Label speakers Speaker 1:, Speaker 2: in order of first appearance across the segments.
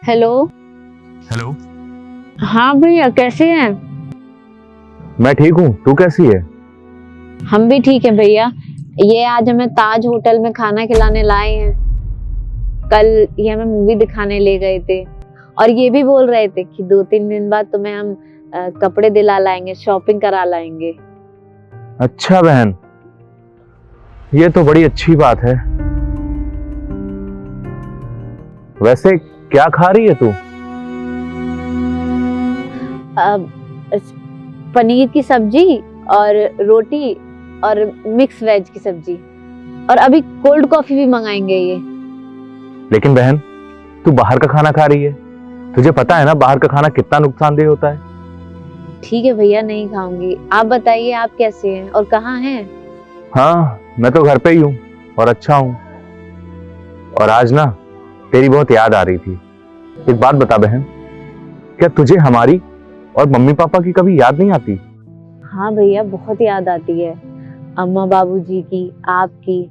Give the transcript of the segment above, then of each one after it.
Speaker 1: Hello.
Speaker 2: Hello.
Speaker 1: हाँ भैया, कैसे हैं?
Speaker 2: मैं ठीक हूँ, तू कैसी है?
Speaker 1: हम भी ठीक है भैया। ये आज हमें ताज होटल में खाना खिलाने लाए हैं। कल ये हमें मूवी दिखाने ले गए थे और ये भी बोल रहे थे कि 2-3 दिन बाद तुम्हें हम कपड़े दिला लाएंगे, शॉपिंग करा लाएंगे।
Speaker 2: अच्छा बहन, ये तो बड़ी अच्छी बात है। वैसे क्या खा रही है तू?
Speaker 1: पनीर की सब्जी और रोटी और मिक्स वेज की सब्जी, और अभी कोल्ड कॉफी भी मंगाएंगे ये।
Speaker 2: लेकिन बहन, तू बाहर का खाना खा रही है। तुझे पता है ना बाहर का खाना कितना नुकसानदेह होता है।
Speaker 1: ठीक है भैया, नहीं खाऊंगी। आप बताइए, आप कैसे हैं और कहाँ हैं?
Speaker 2: हाँ, मैं तो घर पे ही हूँ और अच्छा हूँ। और आज ना तेरी बहुत याद आ रही थी। एक बात बता बहन, क्या तुझे हमारी और मम्मी पापा की कभी याद नहीं आती?
Speaker 1: हाँ भैया, बहुत याद आती है। अम्मा बाबूजी की, आपकी,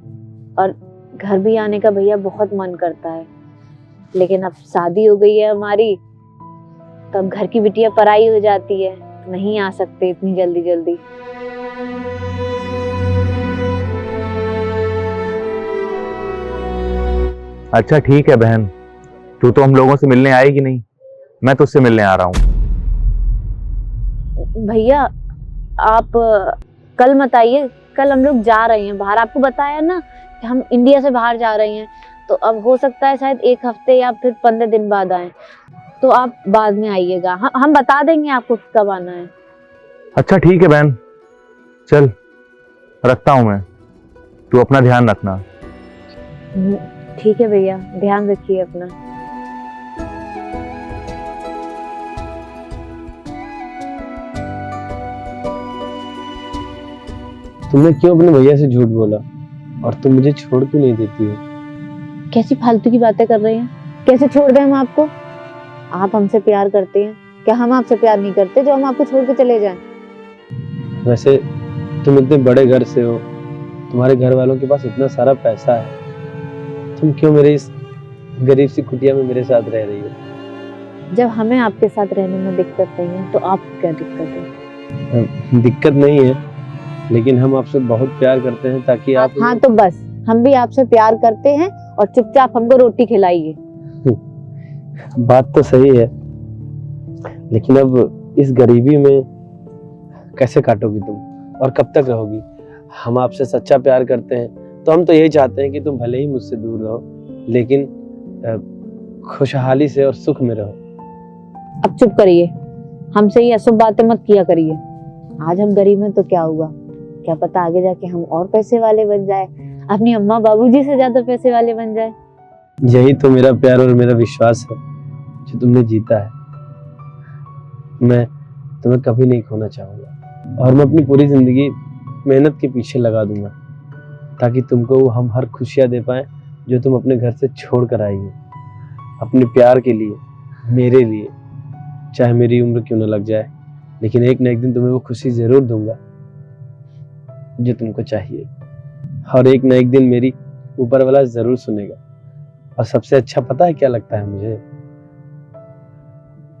Speaker 1: और घर भी आने का भैया बहुत मन करता है। लेकिन अब शादी हो गई है हमारी, तो अब घर की बिटिया पराई हो जाती है, तो नहीं आ सकते इतनी जल्दी जल्दी।
Speaker 2: अच्छा ठीक है बहन, तू तो हम लोगों से मिलने आएगी नहीं, मैं तुझसे मिलने आ रहा हूँ।
Speaker 1: भैया आप कल मत आइए। कल हम लोग जा रहे हैं बाहर, आपको बताया ना कि हम इंडिया से बाहर जा रहे हैं। तो अब हो सकता है शायद 1 हफ्ते या फिर 15 दिन बाद आए, तो आप बाद में आइएगा। हम बता देंगे आपको कब आना है।
Speaker 2: अच्छा ठीक है बहन, चल रखता हूँ मैं। तू अपना ध्यान रखना।
Speaker 1: ठीक है भैया, ध्यान रखिए अपना।
Speaker 3: तुमने क्यों अपने भैया से झूठ बोला और तुम मुझे छोड़ क्यों नहीं देती हो?
Speaker 1: कैसी फालतू की बातें कर रहे हैं? कैसे छोड़ दें हम आपको? आप हमसे प्यार करते हैं क्या? हम आपसे प्यार नहीं करते जो हम आपको छोड़ के चले जाएं?
Speaker 3: वैसे तुम इतने बड़े घर से हो, तुम्हारे घर वालों के पास इतना सारा पैसा है, तुम क्यों मेरे इस गरीब सी कुटिया में मेरे साथ रह रही हो?
Speaker 1: जब हमें आपके साथ रहने में दिक्कत नहीं है तो आपको क्या दिक्कत है?
Speaker 3: दिक्कत नहीं है, लेकिन हम आपसे बहुत प्यार करते हैं ताकि आप
Speaker 1: हाँ तो बस, हम भी आपसे प्यार करते हैं और चुपचाप हमको रोटी खिलाइए।
Speaker 3: बात तो सही है, लेकिन अब इस गरीबी में कैसे काटोगी तुम और कब तक रहोगी? हम आपसे सच्चा प्यार करते हैं तो हम तो यही चाहते हैं कि तुम भले ही मुझसे दूर रहो, लेकिन खुशहाली से और सुख में रहो।
Speaker 1: अब चुप करिए, हमसे ये अशुभ बातें मत किया करिए। आज हम गरीब हैं तो क्या हुआ, क्या पता आगे जाके हम और पैसे वाले बन जाए, अपनी अम्मा बाबूजी से ज्यादा पैसे वाले बन जाए।
Speaker 3: यही तो मेरा प्यार और मेरा विश्वास है जो तुमने जीता है। मैं तुम्हें कभी नहीं खोना चाहूंगा और मैं अपनी पूरी जिंदगी मेहनत के पीछे लगा दूंगा ताकि तुमको हम हर खुशियां दे पाए जो तुम अपने घर से छोड़ कर आई हो। अपने प्यार के लिए, मेरे लिए, चाहे मेरी उम्र क्यों न लग जाए, लेकिन एक न एक दिन तुम्हें वो खुशी जरूर दूंगा जो तुमको चाहिए। और एक न एक दिन मेरी ऊपर वाला जरूर सुनेगा। और सबसे अच्छा पता है क्या लगता है मुझे?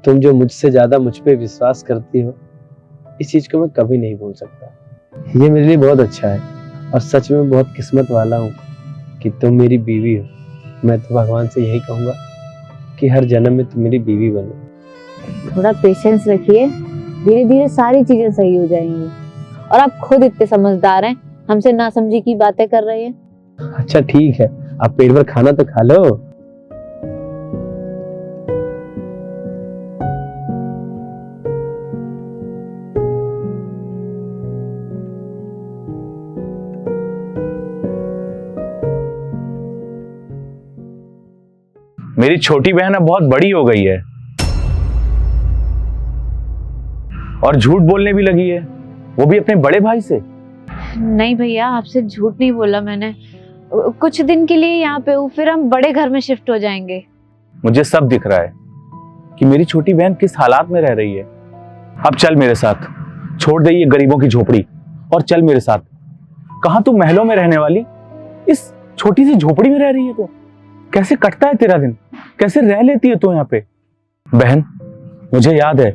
Speaker 3: तुम जो मुझसे ज्यादा मुझ पे विश्वास करती हो, इस चीज को मैं कभी नहीं भूल सकता। ये मेरे लिए बहुत अच्छा है और सच में बहुत किस्मत वाला हूँ कि तुम मेरी बीवी हो। मैं तो भगवान से यही कहूंगा कि हर जन्म में तुम मेरी बीवी बनो।
Speaker 1: थोड़ा पेशेंस रखिए, धीरे धीरे सारी चीजें सही हो जाएंगी। और आप खुद इतने समझदार हैं, हमसे नासमझी की बातें कर रहे हैं।
Speaker 3: अच्छा ठीक है, आप पेट भर खाना तो खा लो।
Speaker 2: मेरी छोटी बहन अब बहुत बड़ी हो गई है और झूठ बोलने भी लगी है, वो भी अपने बड़े भाई से।
Speaker 1: नहीं भैया, आपसे झूठ नहीं बोला मैंने। कुछ दिन के लिए यहाँ पे हूँ, फिर हम बड़े घर में शिफ्ट हो जाएंगे।
Speaker 2: मुझे सब दिख रहा है कि मेरी छोटी बहन किस हालात में रह रही है। अब चल मेरे साथ, छोड़ दे ये गरीबों की झोपड़ी और चल मेरे साथ। कहां तू महलों में रहने वाली, इस छोटी सी झोपड़ी में रह रही है तू। कैसे कटता है तेरा दिन, कैसे रह लेती है तू यहाँ पे? बहन, मुझे याद है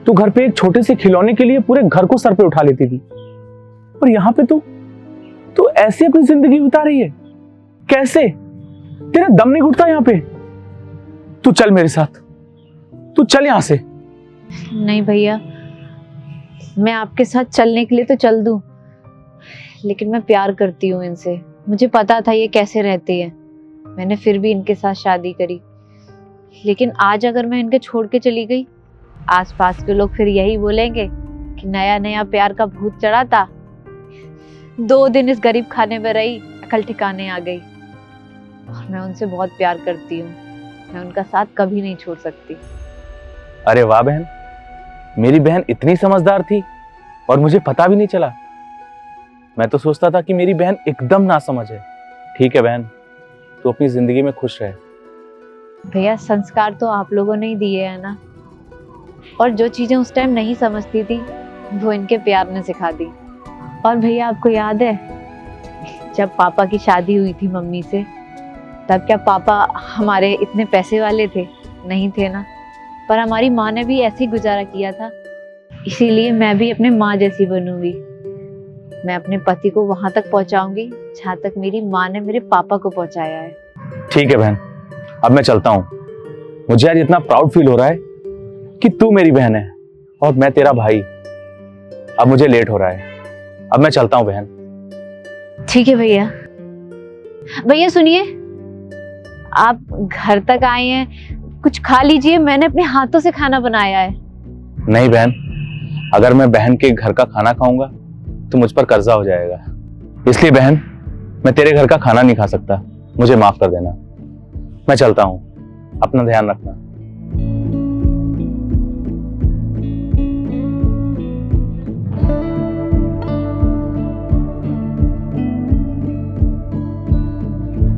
Speaker 2: तू घर पे एक छोटे से खिलौने के लिए पूरे घर को सर पे उठा लेती थी, और यहाँ पे तू ऐसे अपनी जिंदगी बिता रही है। कैसे? तेरा दम नहीं घुटता यहाँ पे? तू चल मेरे साथ, तू चल यहाँ से।
Speaker 1: नहीं भैया, मैं आपके साथ चलने के लिए तो चल दूं, लेकिन मैं प्यार करती हूँ इनसे। मुझे पता था ये कैसे रहते हैं, मैंने फिर भी इनके साथ शादी करी। लेकिन आज अगर मैं इनके छोड़ के चली गई, आसपास के लोग फिर यही बोलेंगे कि नया नया प्यार का भूत चढ़ा था, 2 दिन इस गरीब खाने में रही, अकल ठिकाने आ गई। और मैं उनसे बहुत प्यार करती हूँ, मैं उनका साथ कभी नहीं छोड़ सकती।
Speaker 2: अरे वाह बहन, मेरी बहन इतनी समझदार थी और मुझे पता भी नहीं चला। मैं तो सोचता था कि मेरी बहन एकदम नासमझ है। ठीक है बहन, तू अपनी जिंदगी में खुश रहे।
Speaker 1: भैया, संस्कार तो आप लोगों ने ही दिए है ना, और जो चीजें उस टाइम नहीं समझती थी वो इनके प्यार ने सिखा दी। और भैया, आपको याद है जब पापा की शादी हुई थी मम्मी से, तब क्या पापा हमारे इतने पैसे वाले थे? नहीं थे ना। पर हमारी माँ ने भी ऐसे ही गुजारा किया था, इसीलिए मैं भी अपने माँ जैसी बनूंगी। मैं अपने पति को वहां तक पहुंचाऊंगी जहां तक मेरी माँ ने मेरे पापा को पहुंचाया है।
Speaker 2: ठीक है बहन, अब मैं चलता हूँ। मुझे यार इतना प्राउड फील हो रहा है कि तू मेरी बहन है और मैं तेरा भाई। अब मुझे लेट हो रहा है, अब मैं चलता हूँ बहन।
Speaker 1: ठीक है भैया। भैया सुनिए, आप घर तक आए हैं, कुछ खा लीजिए, मैंने अपने हाथों से खाना बनाया है।
Speaker 2: नहीं बहन, अगर मैं बहन के घर का खाना खाऊंगा तो मुझ पर कर्जा हो जाएगा, इसलिए बहन मैं तेरे घर का खाना नहीं खा सकता। मुझे माफ कर देना, मैं चलता हूँ। अपना ध्यान रखना।